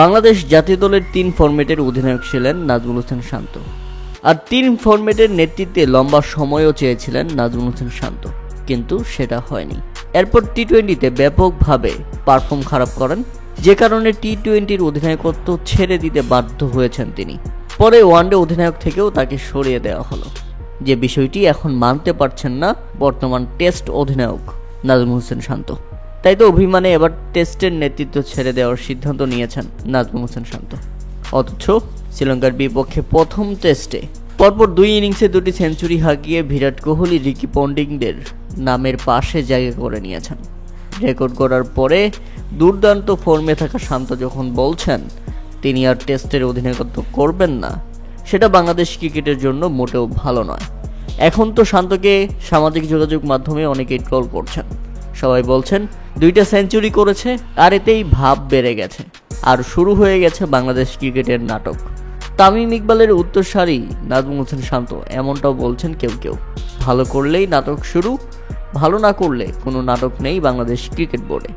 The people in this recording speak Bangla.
বাংলাদেশ জাতীয় দলের 3 ফরম্যাটের অধিনায়ক ছিলেন নাজমুল হোসেন শান্ত। আর 3 ফরম্যাটের নেতৃত্বে লম্বা সময়ও চেয়েছিলেন নাজমুল হোসেন শান্ত, কিন্তু সেটা হয়নি। এরপর টি-20তে ব্যাপকভাবে পারফর্ম খারাপ করেন, যে কারণে টি-20-র অধিনায়কত্ব ছেড়ে দিতে বাধ্য হয়েছেন তিনি। পরে ওয়ানডে অধিনায়ক থেকেও তাকে সরিয়ে দেওয়া হলো, যে বিষয়টি এখন মানতে পারছেন না বর্তমান টেস্ট অধিনায়ক নাজমুল হোসেন শান্ত। তাই তো অভিমানে এবার টেস্টের নেতৃত্ব ছেড়ে দেওয়ার সিদ্ধান্ত নিয়েছেন নাজমুল হোসেন শান্ত। অথচ শ্রীলঙ্কার বিপক্ষে প্রথম টেস্টে পরপর 2 ইনিংসে 2টি সেঞ্চুরি হাঁকিয়ে বিরাট কোহলি, রিকি পন্টিংদের নামের পাশে জায়গা করে নিয়েছেন। রেকর্ড করার পরে দুর্দান্ত ফর্মে থাকা শান্ত যখন বলছেন তিনি আর টেস্টের অধিনায়কত্ব করবেন না, সেটা বাংলাদেশ ক্রিকেটের জন্য মোটেও ভালো নয়। এখন তো শান্তকে সামাজিক যোগাযোগ মাধ্যমে অনেকেই ট্রল করছেন। সবাই বলছেন 2টা সেঞ্চুরি করেছে আর এতেই ভাব বেড়ে গেছে, আর শুরু হয়ে গেছে বাংলাদেশ ক্রিকেটের নাটক। তামিম ইকবালের উত্তরসারি নাজমুল হোসেন শান্ত, এমনটাও বলছেন কেউ কেউ। ভালো করলেই নাটক শুরু, ভালো না করলে কোনো নাটক নেই বাংলাদেশ ক্রিকেট বোর্ডে।